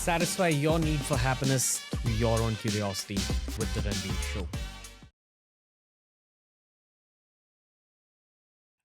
Satisfy your need for happiness through your own curiosity with the Ranveer Show.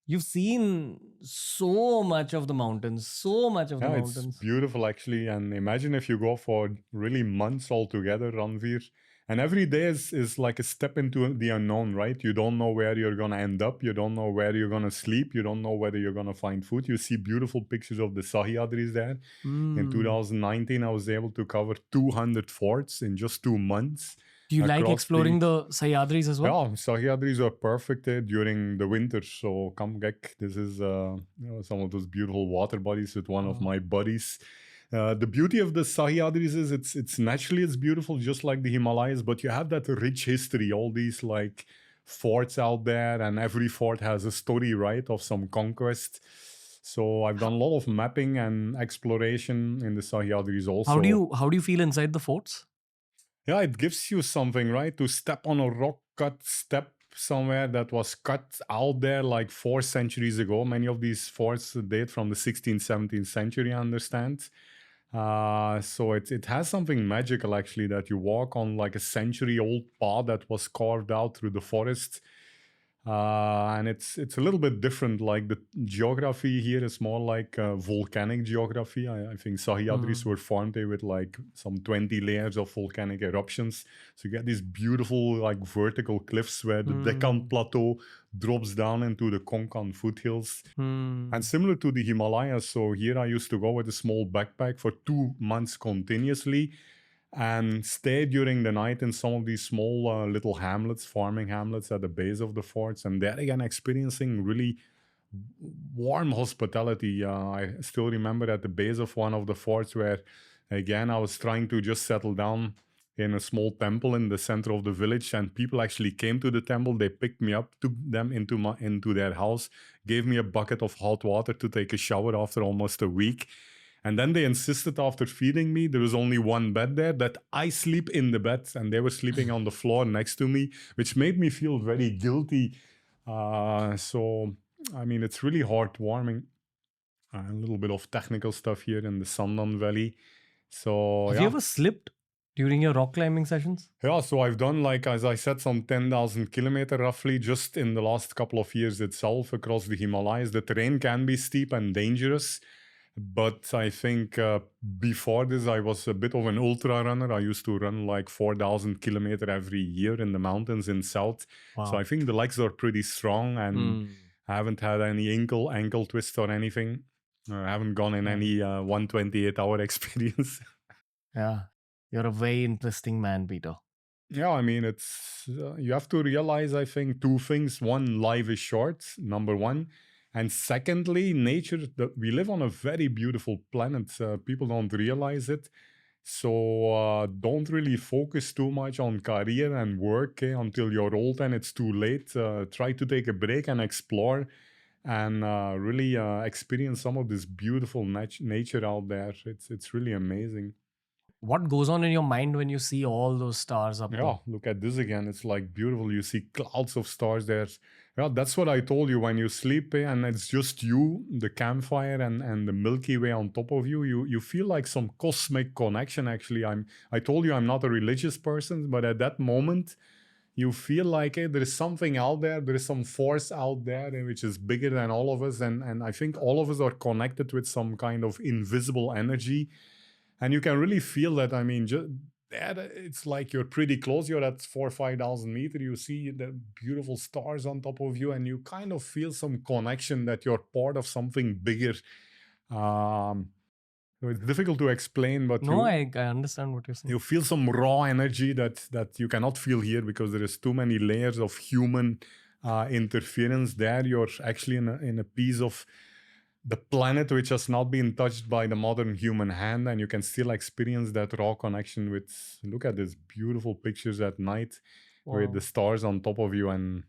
You've seen so much of the mountains, It's beautiful actually. And imagine if you go for really months altogether, Ranveer. And every day is like a step into the unknown, right? You don't know where you're going to end up. You don't know where you're going to sleep. You don't know whether you're going to find food. You see beautiful pictures of the Sahyadris there. In 2019, I was able to cover 200 forts in just 2 months. Do you like exploring the Sahyadris as well? Yeah, Sahyadris are perfect during the winter. So come back. This is some of those beautiful water bodies with one of my buddies. The beauty of the Sahyadris is it's naturally it's beautiful, just like the Himalayas, but you have that rich history, all these like forts out there, and every fort has a story, right, of some conquest. So I've done a lot of mapping and exploration in the Sahyadris also. How do you feel inside the forts? Yeah, it gives you something, right? To step on a rock cut step somewhere that was cut out there like 4 centuries ago. Many of these forts date from the 16th, 17th century, I understand. So it has something magical actually, that you walk on like a century-old path that was carved out through the forest. And it's a little bit different. Like the geography here is more like volcanic geography. I think Sahyadris were formed with like some 20 layers of volcanic eruptions. So you get these beautiful like vertical cliffs where the Deccan Plateau drops down into the Konkan foothills. And similar to the Himalayas, so here I used to go with a small backpack for 2 months continuously and stay during the night in some of these small little hamlets, farming hamlets at the base of the forts. And there again, experiencing really warm hospitality. I still remember at the base of one of the forts where, again, I was trying to just settle down in a small temple in the center of the village, and people actually came to the temple. They picked me up, took them into their house, gave me a bucket of hot water to take a shower after almost a week. And then they insisted, after feeding me, there was only one bed there, that I sleep in the bed, and they were sleeping on the floor next to me, which made me feel very guilty. So, I mean, it's really heartwarming. A little bit of technical stuff here in the Sandan Valley. So, Have you ever slipped during your rock climbing sessions? Yeah, so I've done, like, as I said, some 10,000 kilometers roughly just in the last couple of years itself across the Himalayas. The terrain can be steep and dangerous. But I think before this, I was a bit of an ultra runner. I used to run like 4,000 kilometers every year in the mountains in South. Wow. So I think the legs are pretty strong, and I haven't had any ankle twist or anything. I haven't gone in any 128-hour experience. Yeah, you're a very interesting man, Peter. Yeah, I mean, it's you have to realize, I think, 2 things. One, life is short, number one. And secondly, nature, we live on a very beautiful planet. People don't realize it. So don't really focus too much on career and work until you're old and it's too late. Try to take a break and explore and really experience some of this beautiful nature out there. It's really amazing. What goes on in your mind when you see all those stars up there? Yeah, look at this again. It's like beautiful. You see clouds of stars there. Yeah, that's what I told you. When you sleep and it's just you, the campfire and the Milky Way on top of you, you feel like some cosmic connection. Actually, I told you I'm not a religious person, but at that moment, you feel like there is something out there. There is some force out there which is bigger than all of us. And I think all of us are connected with some kind of invisible energy. And you can really feel that. I mean, it's like you're pretty close. You're at 4,000 or 5,000 meters. You see the beautiful stars on top of you, and you kind of feel some connection that you're part of something bigger. So it's difficult to explain, but no, I understand what you're saying. You feel some raw energy that you cannot feel here because there is too many layers of human interference there. You're actually in a piece of the planet which has not been touched by the modern human hand, and you can still experience that raw connection with, look at these beautiful pictures at night. Wow. With the stars on top of you. And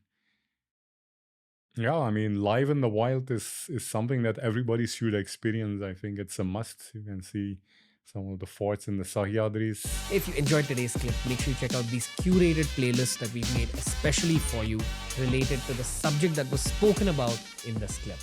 yeah, I mean, life in the wild is something that everybody should experience. I think it's a must. You can see some of the forts in the Sahyadris. If you enjoyed today's clip, make sure you check out these curated playlists that we've made especially for you related to the subject that was spoken about in this clip.